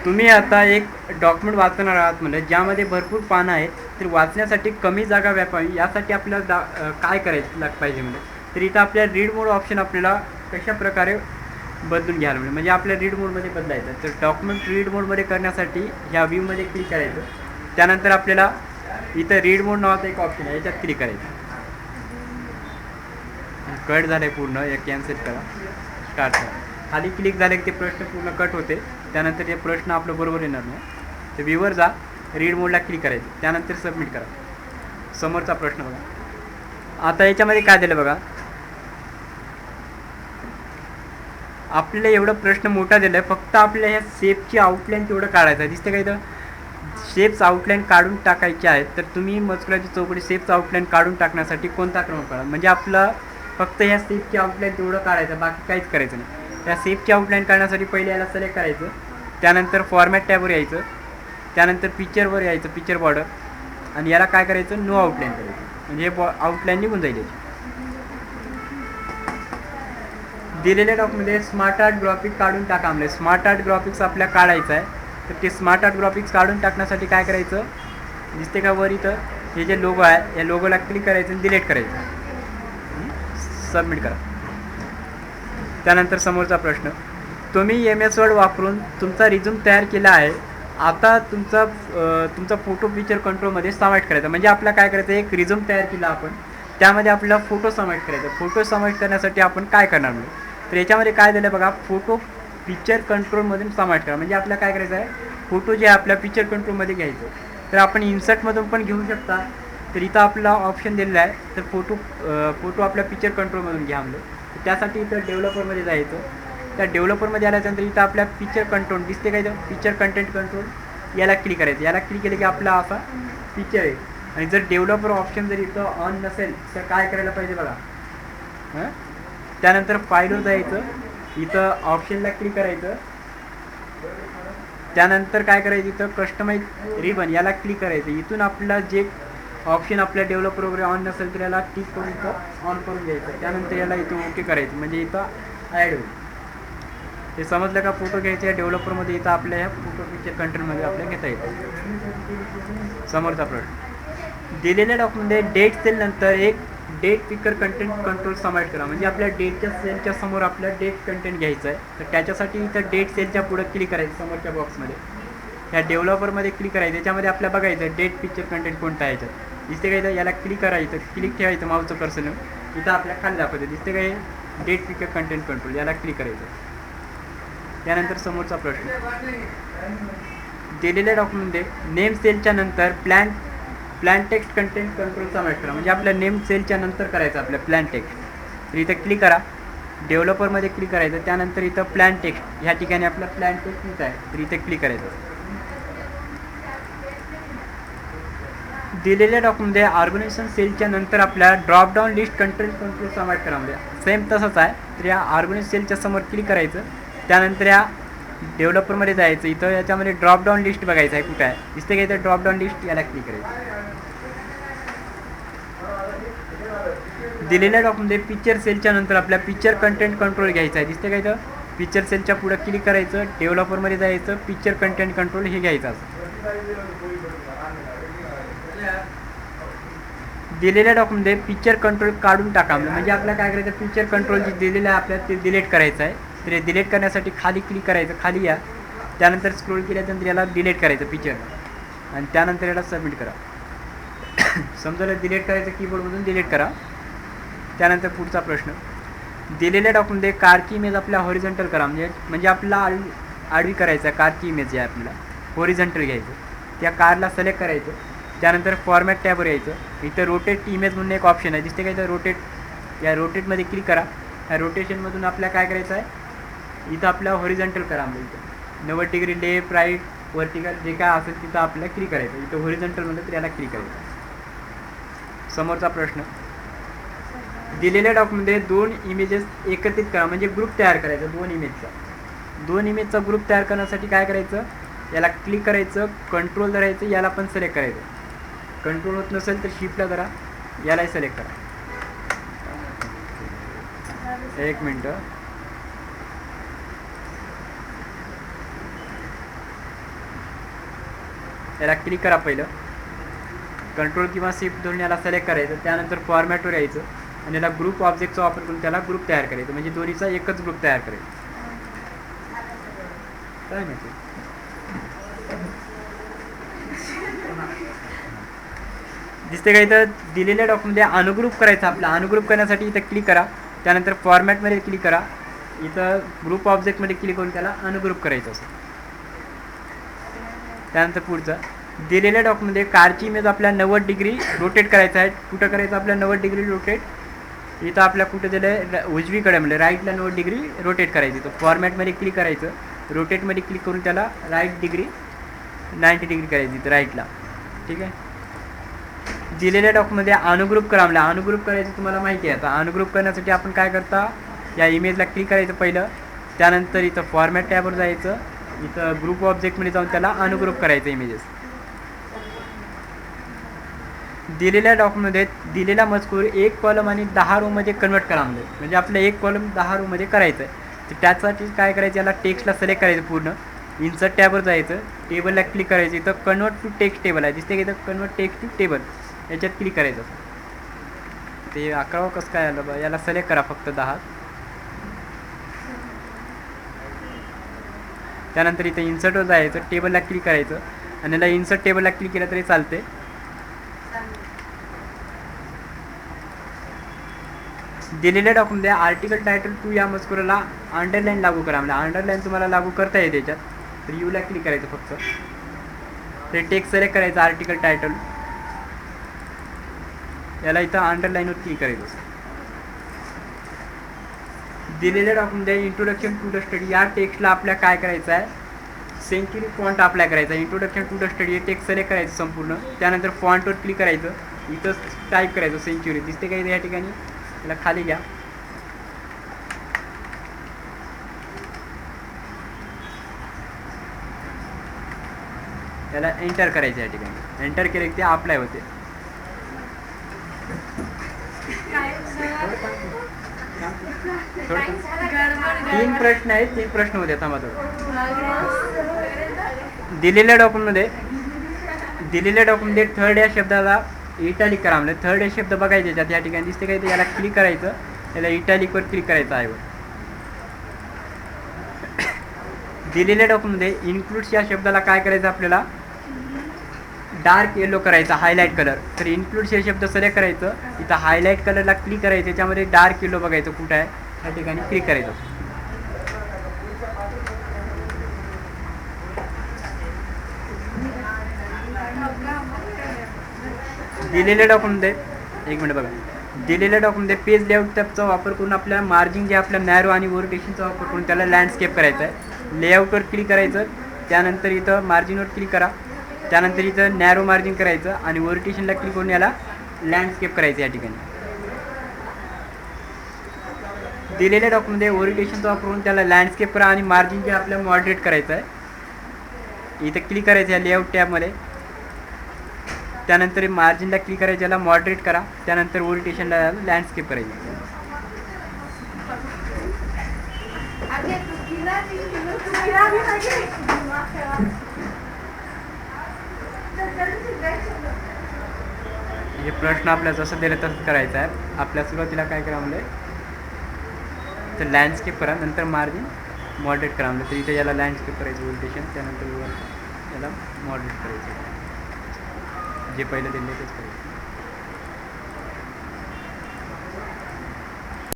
तुम्ही आता एक डॉक्युमेंट वाचणार आहात म्हणजे ज्यामध्ये भरपूर पानं आहेत, तर वाचण्यासाठी कमी जागा व्यापावी यासाठी आपल्याला काय करायला पाहिजे म्हणजे, तर इथं आपल्या रीड मोड ऑप्शन आपल्याला कशा प्रकारे बदलून घ्यायला म्हणजे आपल्या रीड मोडमध्ये बदलायचं. तर डॉक्युमेंट रीड मोडमध्ये करण्यासाठी ह्या व्ह्यूमध्ये क्लिक करायचं. त्यानंतर आपल्याला इथं रीड मोड नावाचा एक ऑप्शन आहे, याच्यात क्लिक करायचं. कट झालं आहे पूर्ण, एक कॅन्सल करा, स्टार्ट करा. खाली क्लिक झाले की ते प्रश्न पूर्ण कट होते. त्यानंतर ते प्रश्न आपलं बरोबर येणार नाही. तर व्ह्यूवर जा, रीड मोडला क्लिक करायचं, त्यानंतर सबमिट करा. समोरचा प्रश्न बघा. आता याच्यामध्ये काय दिलं बघा, आपल्याला एवढं प्रश्न मोठा दिला आहे, फक्त आपल्याला ह्या शेपची आउटलाईन तेवढं काढायचं आहे. दिसते का इथं शेप्स आउटलाईन काढून टाकायचे आहेत. तर तुम्ही मजकुराची चौकडी शेप्स आउटलाईन काढून टाकण्यासाठी कोणता क्रम काढा, म्हणजे आपलं फक्त ह्या शेपची आउटलाईन तेवढं काढायचं, बाकी काहीच करायचं नाही. त्या शेपची आउटलाईन काढण्यासाठी पहिले याला सिलेक्ट करायचं, त्यानंतर फॉर्मॅट टॅबवर यायचं, त्यानंतर पिक्चरवर यायचं, पिक्चर बॉर्डर, आणि याला काय करायचं, नो आउटलाईन करायचं, म्हणजे आउटलाईन निघून जाईल. दिलेल्या डॉक्युमेंटमध्ये स्मार्ट आर्ट ग्राफिक काढून टाका. म्हणजे स्मार्ट आर्ट ग्राफिक्स आपल्याला काढायचं आहे. तर ते स्मार्ट आर्ट ग्राफिक्स काढून टाकण्यासाठी काय करायचं, दिसते का वर इथं हे जे लोगो आहे, या लोगोला क्लिक करायचं आणि डिलीट करायचं, सबमिट करा. त्यानंतर समोरचा प्रश्न, तुम्ही MS वर्ड वापरून तुमचा रिझ्यूम तयार केला आहे. आता तुमचा फोटो पिक्चर कंट्रोलमध्ये समाविष्ट करायचा. म्हणजे आपल्याला काय करायचं, एक रिझ्यूम तयार केला आपण, त्यामध्ये आपल्याला फोटो समाविष्ट करायचा. फोटो समाविष्ट करण्यासाठी आपण काय करणार म्हणजे, तर याच्यामध्ये काय झालं बघा, फोटो पिक्चर कंट्रोलमधून समाविष्ट करा. म्हणजे आपल्याला काय करायचं आहे, फोटो जे आहे आपल्या पिक्चर कंट्रोलमध्ये घ्यायचं. तर आपण इन्सर्टमधून पण घेऊ शकता. तर इथं आपला ऑप्शन दिलेला आहे, तर फोटो आपल्या पिक्चर कंट्रोलमधून घ्या म्हणजे. त्यासाठी इथं डेव्हलपरमध्ये जायचं. त्या डेव्हलपरमध्ये आल्यानंतर इथं आपल्या पिक्चर कंट्रोल दिसते का, इथं पिक्चर कंटेंट कंट्रोल याला क्लिक करायचं. याला क्लिक केलं की आपला असा पिक्चर आहे. आणि जर डेव्हलपर ऑप्शन जर इथं ऑन नसेल तर काय करायला पाहिजे बघा, त्यानंतर फाईलवर जायचं, इथं ऑप्शनला क्लिक करायचं, त्यानंतर काय करायचं, इथं कस्टमाइज रिबन याला क्लिक करायचं. इथून आपल्याला जे ऑप्शन आपल्या डेव्हलपर वगैरे ऑन नसेल तर याला क्लिक करून इथं ऑन करून घ्यायचं. त्यानंतर याला इथं ओके करायचं, म्हणजे इथं ॲड होईल. हे समजलं का, फोटो घ्यायचे आहे डेव्हलपरमध्ये, इथं आपल्या ह्या फोटो पिक्चर कंटेंटमध्ये आपल्याला घेता येतं. समोरचा प्रश्न, दिलेल्या डॉक्युमेंटमध्ये डेट सेल नंतर एक डेट पिकर कंटेंट कंट्रोल समाविष्ट करा. म्हणजे आपल्या डेटच्या सेलच्या समोर आपल्या डेट कंटेंट घ्यायचं आहे. तर त्याच्यासाठी इथं डेट सेलच्या पुढं क्लिक करायचं, समोरच्या बॉक्समध्ये ह्या डेव्हलपरमध्ये क्लिक करायचं. त्याच्यामध्ये आपल्याला बघायचं डेट पिक्चर कंटेंट कोणता आहे याच्यात, दिसते का इथं, याला क्लिक करायचं, क्लिक ठेवायचं माऊसचं कर्सर, इथं आपल्या खाली दाखवतं, दिसते का हे डेट पिकर कंटेंट कंट्रोल, याला क्लिक करायचं. त्यानंतर समोरचा प्रश्न, दिलेल्या डॉक्युमेंटमध्ये नेम सेलच्या नंतर प्लॅन टेक्स्ट कंटेंट कंट्रोल समाविष्ट करा. म्हणजे आपल्या नेम सेलच्या नंतर करायचं आपल्या प्लॅन टेक्स्ट. तर इथं क्लिक करा, डेव्हलपरमध्ये क्लिक करायचं, त्यानंतर इथं प्लॅन टेक्स्ट ह्या ठिकाणी आपला प्लॅन टेक्स्ट लिहित आहे, तर इथे क्लिक करायचं. दिलेल्या डॉक्युमेंटमध्ये ऑर्गनायझेशन सेलच्या नंतर आपल्या ड्रॉपडाऊन लिस्ट कंट्रोल समाविष्ट करा. म्हणजे सेम तसंच आहे. तर या ऑर्गनायझेशन सेलच्या समोर क्लिक करायचं, त्यानंतर या डेव्हलपरमध्ये जायचं, इथं याच्यामध्ये ड्रॉपडाऊन लिस्ट बघायचं आहे कुठं आहे, दिसते का इथं ड्रॉपडाऊन लिस्ट, याला क्लिक करायचं. दिलेल्या डॉक्युमेंटमध्ये पिक्चर सेलच्या नंतर आपल्या पिक्चर कंटेंट कंट्रोल घ्यायचं आहे, दिसते का इथं पिक्चर सेलच्या पुढं क्लिक करायचं, डेव्हलपरमध्ये जायचं, पिक्चर कंटेंट कंट्रोल हे घ्यायचं असं. दिलेल्या डॉक्युमेंटमध्ये पिक्चर कंट्रोल काढून टाका. म्हणजे आपल्याला काय करायचं, पिक्चर कंट्रोल जे दिलेलं आहे आपल्याला ते डिलीट करायचं आहे. तर हे डिलीट करण्यासाठी खाली क्लिक करायचं, खाली या, त्यानंतर स्क्रोल केल्यानंतर याला डिलीट करायचं पिक्चर, आणि त्यानंतर याला सबमिट करा. समजा डिलीट करायचं, कीबोर्डमधून डिलीट करा. त्यानंतर पुढचा प्रश्न, दिलेल्या डॉक्युमेंटमध्ये कारची इमेज आपल्या हॉरिझॉन्टल करा. म्हणजे आपल्याला आडवी करायचं आहे, कारची इमेज जे आहे आपल्याला हॉरिझॉन्टल घ्यायचं. त्या कारला सिलेक्ट करायचं, त्यानंतर फॉर्मॅट टॅबवर यायचं, इथं रोटेट इमेज म्हणून एक ऑप्शन आहे, दिसते का इथं रोटेट, या रोटेटमध्ये क्लिक करा. या रोटेशनमधून आपल्याला काय करायचं आहे, इथं आपल्या हॉरिझॉन्टल करा. म्हणजे इथं 90 डिग्री लेफ्ट राईट वर्टिकल जे काय असेल तिथं आपल्याला क्लिक करायचं. इथं हॉरिझॉन्टल म्हणलं तर याला क्लिक करायचं. समोरचा प्रश्न, दिलेल्या डॉक्युमेंटमध्ये 2 इमेजेस एकत्रित करा. म्हणजे ग्रुप तयार करायचा 2 इमेजचा ग्रुप तयार करण्यासाठी काय करायचं, याला क्लिक करायचं, कंट्रोल धरायचं, याला पण सिलेक्ट करायचं. कंट्रोल होत नसेल तर शिफ्टला धरा, यालाही सिलेक्ट करा. एक मिनटं. याला क्लिक करा. पहिलं कंट्रोल किंवा शिफ्ट धरून याला सिलेक्ट करायचं. त्यानंतर फॉर्मॅटवर यायचं आणि याला ग्रुप ऑब्जेक्टचा वापर करून त्याला ग्रुप तयार करायचं. म्हणजे दोन्हीचा एकच ग्रुप तयार करायचा. काय माहिती दिसते का इथं दिलेल्या डॉक्युमेंटमध्ये अनुग्रुप करायचं. आपला अनुग्रुप करण्यासाठी इथं क्लिक करा. त्यानंतर फॉर्मॅटमध्ये क्लिक करा. इथं ग्रुप ऑब्जेक्टमध्ये क्लिक करून त्याला अनुग्रुप करायचं असं. त्यानंतर पुढचं दिलेल्या डॉक्युमेंटमध्ये कारची इमेज आपल्या 90 डिग्री रोटेट करायचं आहे. कुठं करायचं आपल्या 90 डिग्री रोटेट. इथं आपल्या कुठं दिलं आहे उजवीकडे म्हणजे राईटला 90 डिग्री रोटेट करायचं. तर फॉर्मॅटमध्ये क्लिक करायचं. रोटेटमध्ये क्लिक करून त्याला राईट डिग्री 90 डिग्री करायची इथं राईटला. ठीक आहे. दिलेल्या डॉक्युमेंटमध्ये अनुग्रुप करा. आपल्या अनुग्रुप करायचं तुम्हाला माहिती आहे. आता अनुग्रुप करण्यासाठी आपण काय करता या इमेजला क्लिक करायचं पहिलं. त्यानंतर इथं फॉर्मॅट टॅबवर जायचं. इथं ग्रुप ऑब्जेक्टमध्ये जाऊन त्याला अनुग्रुप करायचं इमेजेस. दिलेल्या डॉक्युमेंटमध्ये दिलेला मजकूर एक कॉलम आणि 10 रोमध्ये कन्वर्ट करा. म्हणजे आपलं एक कॉलम 10 रोमध्ये करायचं आहे. तर त्यासाठी काय करायचं याला टेक्स्टला सिलेक्ट करायचं. पूर्ण इन्सर्ट टॅबवर जायचं. टेबलला क्लिक करायचं. इथं कन्वर्ट टू टेक्स्ट टेबल आहे दिसते की इथं कन्वर्ट टेक्स्ट टू टेबल याच्यात क्लिक करायचं. ते 11 कसं काय आलं बा. याला सिलेक्ट करा फक्त 10. त्यानंतर इथं इन्सर्टवर जायचं. टेबलला क्लिक करायचं आणि याला इन्सर्ट टेबलला क्लिक केलं तरी चालते. दिलेल्या डॉक्युमेंटमध्ये आर्टिकल टायटल 2 या मजकुराला अंडरलाईन लागू करा. म्हणजे अंडरलाईन तुम्हाला लागू करता येते याच्यात. तर यूला क्लिक करायचं फक्त. ते टेक्स्ट सिलेक्ट करायचं आर्टिकल टायटल. याला इथं अंडरलाईनवर क्लिक करायचं. दिलेल्या डॉक्युमेंटमध्ये इंट्रोडक्शन टू द स्टडी या टेक्स्टला आपल्या काय करायचं आहे सेंच्युरी फॉन्ट अप्लाय करायचा. इंट्रोडक्शन टू द स्टडी हे टेक्स्ट सिलेक्ट करायचं संपूर्ण. त्यानंतर फॉन्टवर क्लिक करायचं. इथं टाईप करायचं सेंच्युरी दिसते का या ठिकाणी. याला खाली घ्या. याला एंटर करायचं या ठिकाणी. एंटर केले की ते अप्लाय होते. तीन प्रश्न आहेत. 3 प्रश्न होते. थांबा थोडं. दिलेल्या डॉक्युमेंटमध्ये थर्ड या शब्दाला इटॅलिक करा. म्हणजे थर्ड हे शब्द बघायचे ज्यात या ठिकाणी दिसते काय. याला क्लिक करायचं. याला इटॅलिकवर क्लिक करायचं आहे. दिलेल्या डॉक्युमेंटमध्ये इन्क्लूड्स या शब्दाला काय करायचं आपल्याला डार्क येलो करायचा हायलाईट कलर. तर इन्क्लूड्स हे शब्द सिलेक्ट करायचं. इथं हायलाईट कलरला क्लिक करायचं. त्याच्यामध्ये डार्क येलो बघायचं कुठं आहे या ठिकाणी क्लिक करायचं. दिलेल्या डॉक्युमेंटमध्ये एक मिनिट बघा. दिलेल्या डॉक्युमेंटमध्ये पेज लेआउट टॅबचा वापर करून आपल्या मार्जिन जे आपल्या नॅरो आणि ओरिएंटेशनचा वापर करून त्याला लँडस्केप करायचा आहे. लेआउटवर क्लिक करायचं. त्यानंतर इथं मार्जिनवर क्लिक करा. त्यानंतर इथं नॅरो मार्जिन करायचं आणि ओरिएंटेशनला क्लिक करून याला लँडस्केप करायचं या ठिकाणी. दिलेल्या डॉक्युमेंटमध्ये ओरिएंटेशनचा वापर करून त्याला लँडस्केप करा आणि मार्जिन जे आपल्याला मॉडरेट करायचं आहे. इथं क्लिक करायचं या लेआउट टॅबमध्ये. त्यानंतर मार्जिनला क्लिक करायचं. याला मॉडरेट करा. त्यानंतर ओरिएंटेशनला लँडस्केप करायचं. हे प्रश्न आपल्याला जसं दिलं तसंच करायचं आहे. आपल्या सुरुवातीला काय करा म्हणजे तर लँडस्केप करा. नंतर मार्जिन मॉडरेट करा म्हणजे तर इथे याला लँडस्केप करायचं ओरिएंटेशन. त्यानंतर याला मॉडरेट करायचं. जे पहिलं दिलं तेच करायचं.